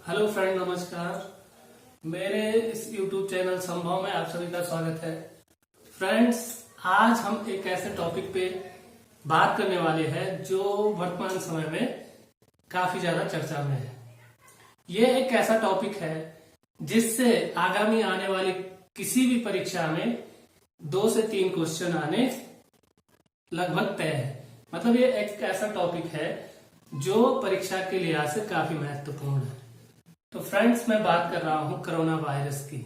Hello friend, नमस्कार। मेरे इस YouTube चैनल संभव में आप सभी का स्वागत है। फ्रेंड्स, आज हम एक ऐसे टॉपिक पे बात करने वाले हैं जो वर्तमान समय में काफी ज्यादा चर्चा में है। ये एक ऐसा टॉपिक है जिससे आगामी आने वाली किसी भी परीक्षा में 2 से 3 क्वेश्चन आने लगभग तय है। मतलब ये एक ऐसा टॉपिक है जो परीक्षा के लिहाज से काफी महत्वपूर्ण है। तो फ्रेंड्स, मैं बात कर रहा हूं कोरोना वायरस की।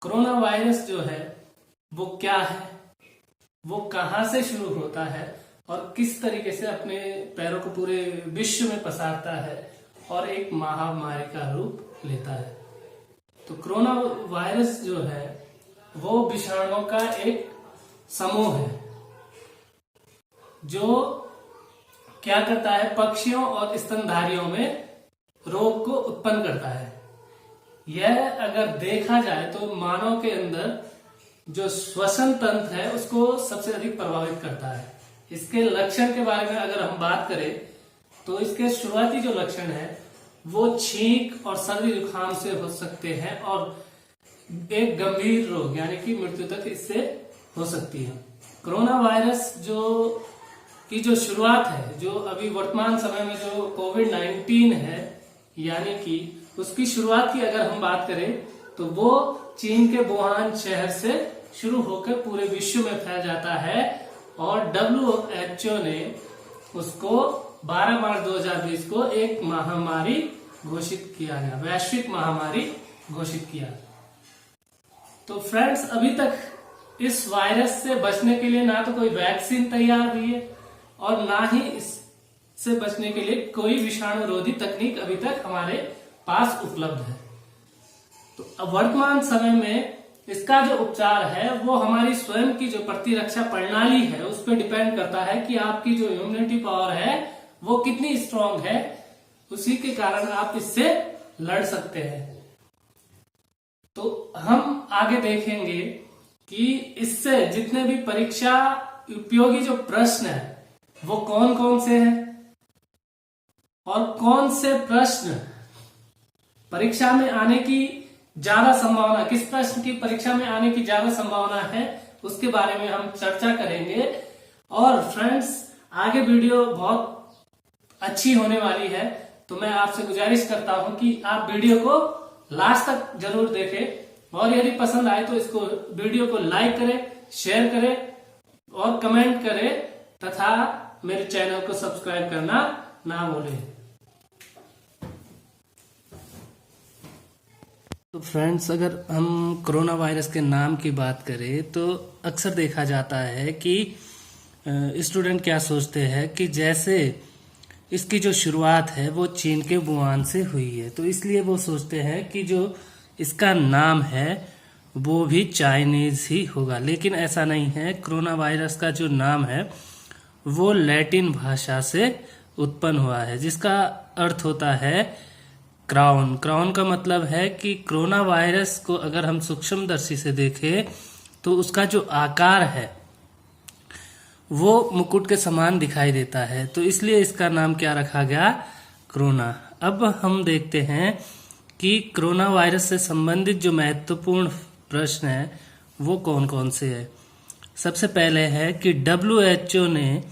कोरोना वायरस जो है वो क्या है, वो कहां से शुरू होता है और किस तरीके से अपने पैरों को पूरे विश्व में पसारता है और एक महामारी का रूप लेता है। तो कोरोना वायरस जो है वो विषाणुओं का एक समूह है जो क्या करता है, पक्षियों और स्तनधारियों में रोग को उत्पन्न करता है। यह अगर देखा जाए तो मानव के अंदर जो श्वसन तंत्र है उसको सबसे अधिक प्रभावित करता है। इसके लक्षण के बारे में अगर हम बात करें तो इसके शुरुआती जो लक्षण है वो छींक और सर्दी जुकाम से हो सकते हैं और एक गंभीर रोग यानी कि मृत्यु तक इससे हो सकती है। कोरोना वायरस की जो शुरुआत है, जो अभी वर्तमान समय में जो कोविड-19 है यानी कि उसकी शुरुआत की अगर हम बात करें तो वो चीन के वुहान शहर से शुरू होकर पूरे विश्व में फैल जाता है और WHO ने उसको 12 मार्च 2020 को एक महामारी घोषित किया गया, वैश्विक महामारी घोषित किया। तो फ्रेंड्स, अभी तक इस वायरस से बचने के लिए ना तो कोई वैक्सीन तैयार हुई है और ना ही इससे बचने के लिए कोई विषाणु रोधी तकनीक अभी तक हमारे पास उपलब्ध है। तो अब वर्तमान समय में इसका जो उपचार है वो हमारी स्वयं की जो प्रतिरक्षा प्रणाली है उस पर डिपेंड करता है कि आपकी जो इम्यूनिटी पावर है वो कितनी स्ट्रांग है। उसी के कारण आप इससे लड़ सकते हैं। तो हम आगे देखेंगे कि इससे जितने भी परीक्षा उपयोगी जो प्रश्न है वो कौन कौन से हैं और कौन से प्रश्न परीक्षा में आने की ज्यादा संभावना, किस प्रश्न की परीक्षा में आने की ज्यादा संभावना है उसके बारे में हम चर्चा करेंगे। और फ्रेंड्स, आगे वीडियो बहुत अच्छी होने वाली है तो मैं आपसे गुजारिश करता हूं कि आप वीडियो को लास्ट तक जरूर देखें और यदि पसंद आए तो इसको वीडियो को लाइक करें, शेयर करें और कमेंट करें तथा मेरे चैनल को सब्सक्राइब करना ना भूलें। तो फ्रेंड्स, अगर हम कोरोना वायरस के नाम की बात करें तो अक्सर देखा जाता है कि स्टूडेंट क्या सोचते हैं कि जैसे इसकी जो शुरुआत है वो चीन के वुहान से हुई है तो इसलिए वो सोचते हैं कि जो इसका नाम है वो भी चाइनीज ही होगा। लेकिन ऐसा नहीं है। कोरोना वायरस का जो नाम है वो लैटिन भाषा से उत्पन्न हुआ है जिसका अर्थ होता है क्राउन। क्राउन का मतलब है कि कोरोना वायरस को अगर हम सूक्ष्मदर्शी से देखें तो उसका जो आकार है वो मुकुट के समान दिखाई देता है, तो इसलिए इसका नाम क्या रखा गया, कोरोना। अब हम देखते हैं कि कोरोना वायरस से संबंधित जो महत्वपूर्ण प्रश्न है वो कौन कौन से है। सबसे पहले है कि WHO ने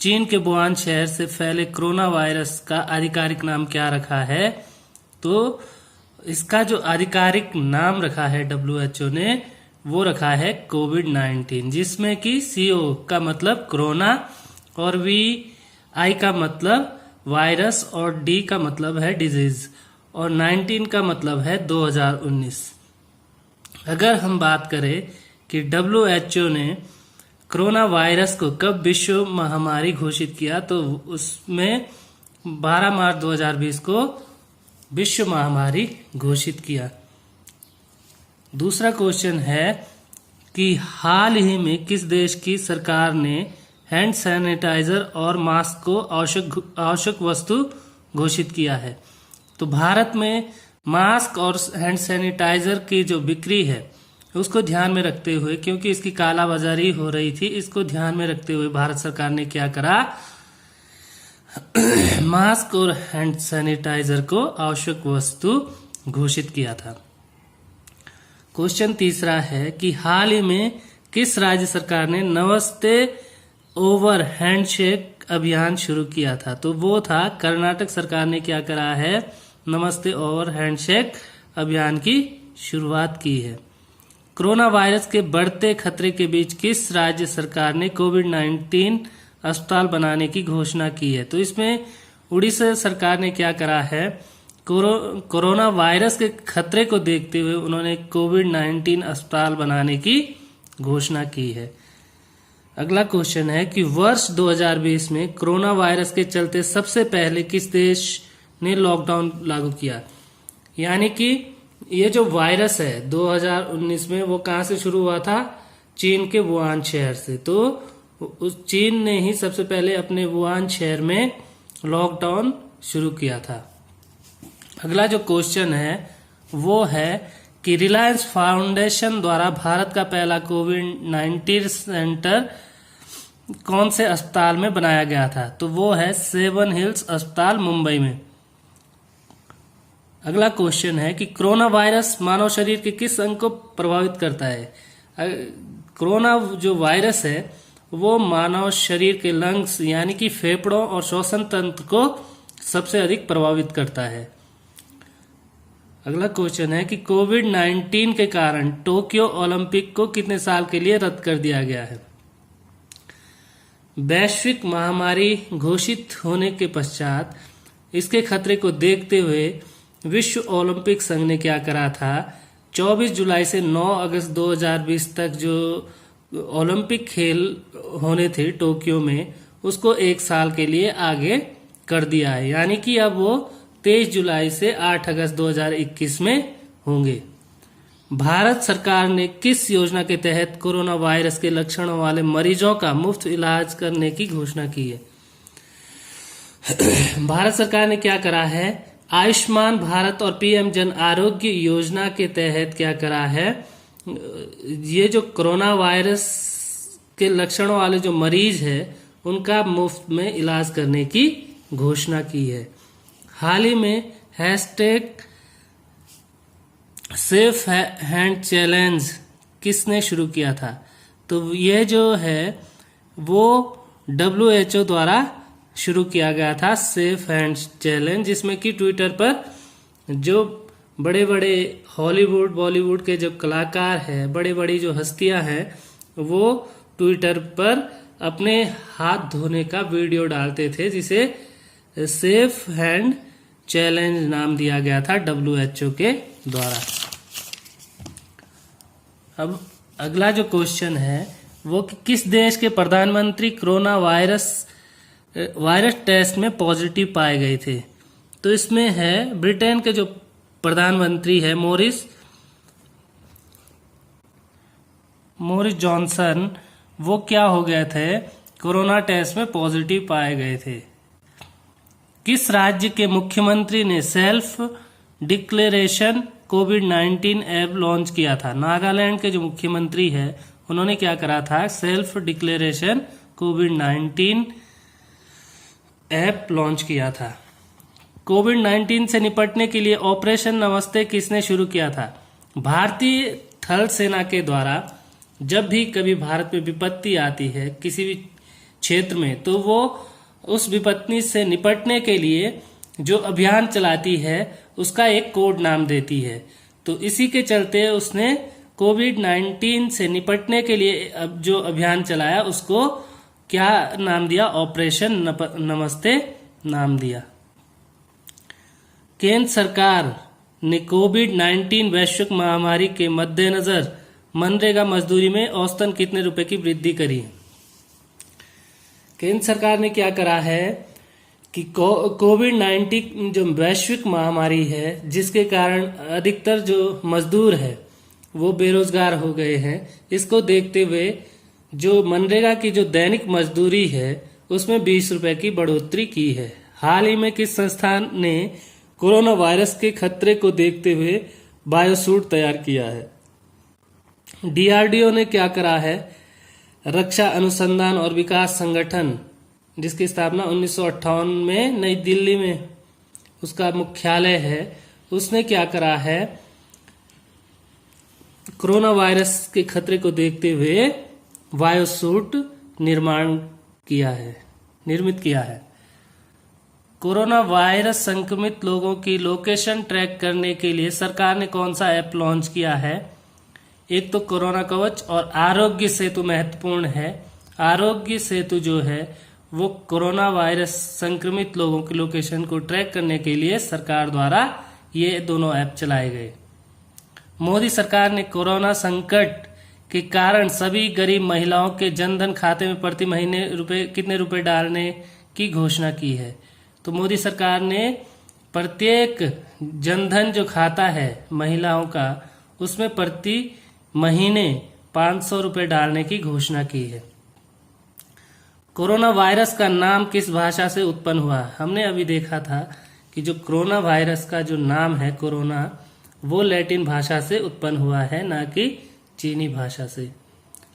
चीन के वुहान शहर से फैले कोरोना वायरस का आधिकारिक नाम क्या रखा है। तो इसका जो आधिकारिक नाम रखा है WHO ने वो रखा है कोविड-19, जिसमें कि CO का मतलब कोरोना और VI का मतलब वायरस और D का मतलब है डिजीज और 19 का मतलब है 2019। अगर हम बात करें कि WHO ने कोरोना वायरस को कब विश्व महामारी घोषित किया तो उसमें 12 मार्च 2020 को विश्व महामारी घोषित किया। दूसरा क्वेश्चन है कि हाल ही में किस देश की सरकार ने हैंड सैनिटाइजर और मास्क को आवश्यक वस्तु घोषित किया है। तो भारत में मास्क और हैंड सैनिटाइजर की जो बिक्री है उसको ध्यान में रखते हुए, क्योंकि इसकी कालाबाजारी हो रही थी, इसको ध्यान में रखते हुए भारत सरकार ने क्या करा, मास्क और हैंड सैनिटाइजर को आवश्यक वस्तु घोषित किया था। क्वेश्चन तीसरा है कि हाल ही में किस राज्य सरकार ने नमस्ते ओवर हैंडशेक अभियान शुरू किया था? तो वो था कर्नाटक सरकार ने क्या करा है, नमस्ते ओवर हैंडशेक अभियान की शुरुआत की है। कोरोना वायरस के बढ़ते खतरे के बीच किस राज्य सरकार ने कोविड-19 अस्पताल बनाने की घोषणा की है? तो इसमें उड़ीसा सरकार ने क्या करा है, कोरोना वायरस के खतरे को देखते हुए उन्होंने कोविड-19 अस्पताल बनाने की घोषणा की है। अगला क्वेश्चन है कि वर्ष 2020 में कोरोना वायरस के चलते सबसे पहले किस देश ने लॉकडाउन लागू किया? यानी कि ये जो वायरस है 2019 में वो कहाँ से शुरू हुआ था? चीन के वुहान शहर से। तो उस चीन ने ही सबसे पहले अपने वुहान शहर में लॉकडाउन शुरू किया था। अगला जो क्वेश्चन है वो है कि रिलायंस फाउंडेशन द्वारा भारत का पहला कोविड-19 सेंटर कौन से अस्पताल में बनाया गया था? तो वो है सेवन हिल्स अस्पताल मुंबई में। अगला क्वेश्चन है कि कोरोना वायरस मानव शरीर के किस अंग को प्रभावित करता है? कोरोना जो वायरस है वो मानव शरीर के लंग्स यानी कि फेफड़ों और श्वसन तंत्र को सबसे अधिक प्रभावित करता है। अगला क्वेश्चन है कि कोविड-19 के कारण टोक्यो ओलंपिक को कितने साल के लिए रद्द कर दिया गया है? वैश्विक महामारी घोषित होने के पश्चात इसके खतरे को देखते हुए विश्व ओलंपिक संघ ने क्या करा था, 24 जुलाई से 9 अगस्त 2020 तक जो ओलंपिक खेल होने थे टोक्यो में, उसको 1 साल के लिए आगे कर दिया है। यानी कि अब वो 23 जुलाई से 8 अगस्त 2021 में होंगे। भारत सरकार ने किस योजना के तहत कोरोना वायरस के लक्षणों वाले मरीजों का मुफ्त इलाज करने की घोषणा की है? भारत सरकार ने क्या करा है, आयुष्मान भारत और पीएम जन आरोग्य योजना के तहत क्या करा है, ये जो कोरोना वायरस के लक्षणों वाले जो मरीज है उनका मुफ्त में इलाज करने की घोषणा की है। हाल ही में हैशटैग सेफ हैंड चैलेंज किसने शुरू किया था? तो यह जो है वो WHO द्वारा शुरू किया गया था सेफ हैंड चैलेंज, जिसमें कि ट्विटर पर जो बड़े बड़े हॉलीवुड बॉलीवुड के जो कलाकार हैं, बड़े बड़ी जो हस्तियां हैं, वो ट्विटर पर अपने हाथ धोने का वीडियो डालते थे, जिसे सेफ हैंड चैलेंज नाम दिया गया था WHO के द्वारा। अब अगला जो क्वेश्चन है वो कि किस देश के प्रधानमंत्री कोरोना वायरस टेस्ट में पॉजिटिव पाए गए थे? तो इसमें है ब्रिटेन के जो प्रधानमंत्री है मोरिस जॉनसन, वो क्या हो गए थे, कोरोना टेस्ट में पॉजिटिव पाए गए थे। किस राज्य के मुख्यमंत्री ने सेल्फ डिक्लेरेशन कोविड-19 ऐप लॉन्च किया था? नागालैंड के जो मुख्यमंत्री है उन्होंने क्या करा था, सेल्फ डिक्लेरेशन कोविड-19 ऐप लॉन्च किया था। कोविड-19 से निपटने के लिए ऑपरेशन नमस्ते किसने शुरू किया था? भारतीय थल सेना के द्वारा जब भी कभी भारत में विपत्ति आती है किसी भी क्षेत्र में, तो वो उस विपत्ति से निपटने के लिए जो अभियान चलाती है उसका एक कोड नाम देती है। तो इसी के चलते उसने कोविड-19 से निपटने के लिए अब जो अभियान चलाया उसको क्या नाम दिया, ऑपरेशन नमस्ते नाम दिया। केंद्र सरकार ने कोविड-19 वैश्विक महामारी के मद्देनजर मनरेगा मजदूरी में औसतन कितने रुपए की वृद्धि करी? केंद्र सरकार ने क्या करा है कि कोविड-19 जो वैश्विक महामारी है जिसके कारण अधिकतर जो मजदूर है वो बेरोजगार हो गए हैं, इसको देखते हुए जो मनरेगा की जो दैनिक मजदूरी है उसमें 20 रुपए की बढ़ोतरी की है। हाल ही में किस संस्थान ने कोरोना वायरस के खतरे को देखते हुए बायोसूट तैयार किया है? DRDO ने क्या करा है, रक्षा अनुसंधान और विकास संगठन जिसकी स्थापना 1958 में नई दिल्ली में उसका मुख्यालय है, उसने क्या करा है, कोरोना वायरस के खतरे को देखते हुए बायोसूट निर्मित किया है। कोरोना वायरस संक्रमित लोगों की लोकेशन ट्रैक करने के लिए सरकार ने कौन सा ऐप लॉन्च किया है? एक तो कोरोना कवच और आरोग्य सेतु महत्वपूर्ण है। आरोग्य सेतु जो है वो कोरोना वायरस संक्रमित लोगों की लोकेशन को ट्रैक करने के लिए सरकार द्वारा ये दोनों ऐप चलाए गए। मोदी सरकार ने कोरोना संकट के कारण सभी गरीब महिलाओं के जनधन खाते में प्रति महीने कितने रुपए डालने की घोषणा की है? तो मोदी सरकार ने प्रत्येक जनधन जो खाता है महिलाओं का, उसमें प्रति महीने 500 रुपए डालने की घोषणा की है। कोरोना वायरस का नाम किस भाषा से उत्पन्न हुआ? हमने अभी देखा था कि जो कोरोना वायरस का जो नाम है कोरोना, वो लैटिन भाषा से उत्पन्न हुआ है, ना कि चीनी भाषा से।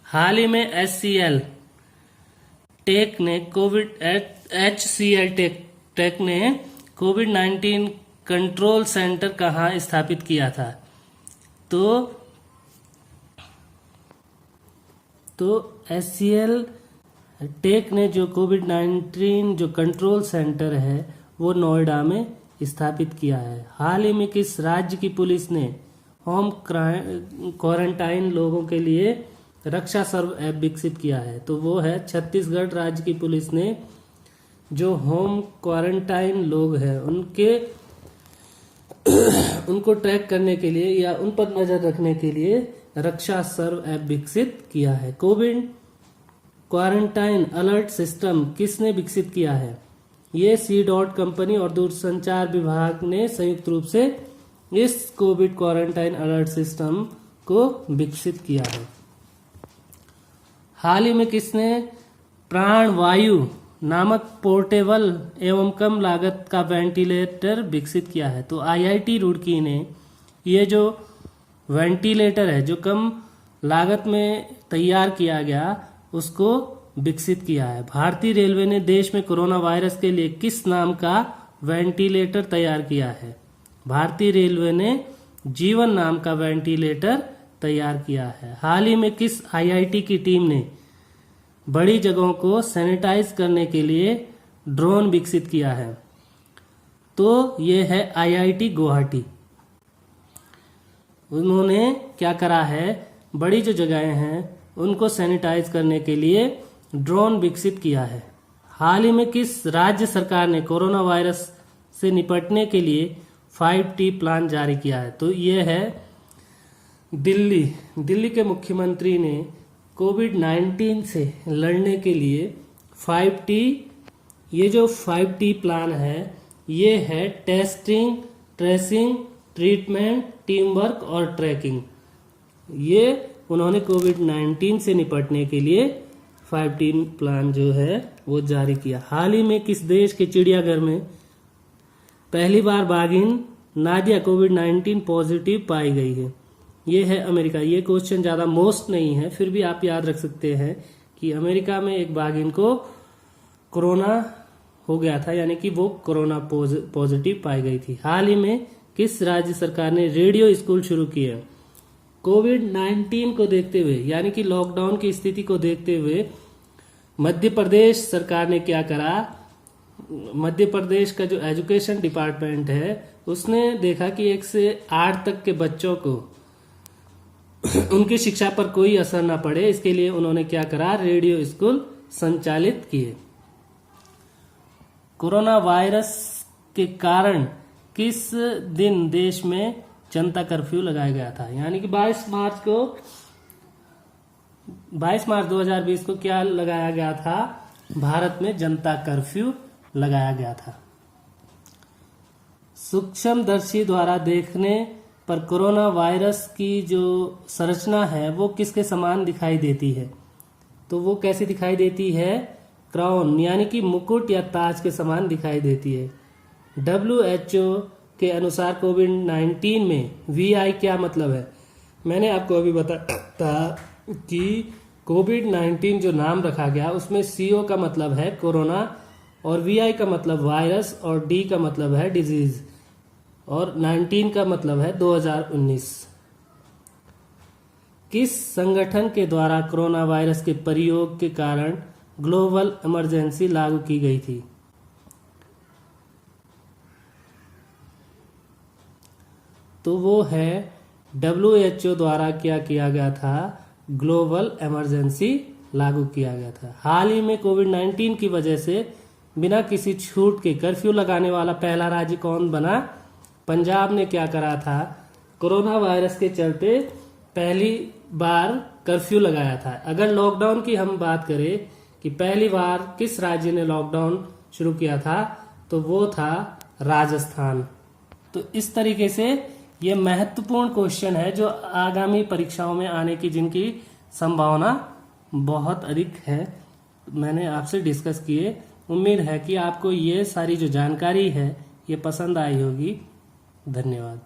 हाल ही में HCL टेक ने कोविड-19 कंट्रोल सेंटर कहाँ स्थापित किया था? तो HCL टेक ने जो कोविड-19 जो कंट्रोल सेंटर है वो नोएडा में स्थापित किया है। हाल ही में किस राज्य की पुलिस ने होम क्वारंटाइन लोगों के लिए रक्षा सर्व ऐप विकसित किया है? तो वो है छत्तीसगढ़ राज्य की पुलिस ने जो होम क्वारंटाइन लोग हैं उनको ट्रैक करने के लिए या उन पर नजर रखने के लिए रक्षा सर्व ऐप विकसित किया है। कोविड क्वारंटाइन अलर्ट सिस्टम किसने विकसित किया है? ये C-DOT कंपनी और दूरसंचार विभाग ने संयुक्त रूप से इस कोविड क्वारंटाइन अलर्ट सिस्टम को विकसित किया है। हाल ही में किसने प्राणवायु नामक पोर्टेबल एवं कम लागत का वेंटिलेटर विकसित किया है? तो IIT रुड़की ने ये जो वेंटिलेटर है जो कम लागत में तैयार किया गया उसको विकसित किया है। भारतीय रेलवे ने देश में कोरोना वायरस के लिए किस नाम का वेंटिलेटर तैयार किया है? भारतीय रेलवे ने जीवन नाम का वेंटिलेटर तैयार किया है। हाल ही में किस IIT की टीम ने बड़ी जगहों को सैनिटाइज करने के लिए ड्रोन विकसित किया है? तो ये है IIT गुवाहाटी। उन्होंने क्या करा है, बड़ी जो जगहें हैं उनको सैनिटाइज करने के लिए ड्रोन विकसित किया है। हाल ही में किस राज्य सरकार ने कोरोना वायरस से निपटने के लिए 5T प्लान जारी किया है? तो ये है दिल्ली के मुख्यमंत्री ने कोविड-19 से लड़ने के लिए 5T, ये जो 5T प्लान है ये है testing, tracing, treatment, team work और ट्रैकिंग। ये उन्होंने कोविड-19 से निपटने के लिए 5T प्लान जो है वो जारी किया। हाल ही में किस देश के चिड़ियाघर में पहली बार बाघिन नादिया कोविड-19 पॉजिटिव पाई गई है? ये है अमेरिका। ये क्वेश्चन ज़्यादा मोस्ट नहीं है, फिर भी आप याद रख सकते हैं कि अमेरिका में एक बाघिन को कोरोना हो गया था, यानी कि वो कोरोना पॉजिटिव पाई गई थी। हाल ही में किस राज्य सरकार ने रेडियो स्कूल शुरू किए? कोविड-19 को देखते हुए यानी कि लॉकडाउन की स्थिति को देखते हुए मध्य प्रदेश सरकार ने क्या करा, मध्य प्रदेश का जो एजुकेशन डिपार्टमेंट है उसने देखा कि 1 से 8 तक के बच्चों को उनकी शिक्षा पर कोई असर ना पड़े, इसके लिए उन्होंने क्या करा, रेडियो स्कूल संचालित किए। कोरोना वायरस के कारण किस दिन देश में जनता कर्फ्यू लगाया गया था? यानी कि 22 मार्च 2020 को क्या लगाया गया था? भारत में जनता कर्फ्यू लगाया गया था। सूक्ष्मदर्शी द्वारा देखने पर कोरोना वायरस की जो संरचना है वो किसके समान दिखाई देती है? तो वो कैसी दिखाई देती है? क्राउन यानी कि मुकुट या ताज के समान दिखाई देती है। WHO के अनुसार कोविड-19 में VI क्या मतलब है? मैंने आपको अभी बताया था कि कोविड-19 जो नाम रखा गया उसमें CO का मतलब है कोरोना और VI का मतलब वायरस और D का मतलब है डिजीज और 19 का मतलब है 2019। किस संगठन के द्वारा कोरोना वायरस के प्रयोग के कारण ग्लोबल इमरजेंसी लागू की गई थी? तो वो है WHO द्वारा क्या किया गया था, ग्लोबल इमरजेंसी लागू किया गया था। हाल ही में कोविड-19 की वजह से बिना किसी छूट के कर्फ्यू लगाने वाला पहला राज्य कौन बना? पंजाब ने क्या करा था, कोरोना वायरस के चलते पहली बार कर्फ्यू लगाया था। अगर लॉकडाउन की हम बात करें कि पहली बार किस राज्य ने लॉकडाउन शुरू किया था, तो वो था राजस्थान। तो इस तरीके से ये महत्वपूर्ण क्वेश्चन है जो आगामी परीक्षाओं में आने की जिनकी संभावना बहुत अधिक है, मैंने आपसे डिस्कस किए। उम्मीद है कि आपको ये सारी जो जानकारी है ये पसंद आई होगी। धन्यवाद।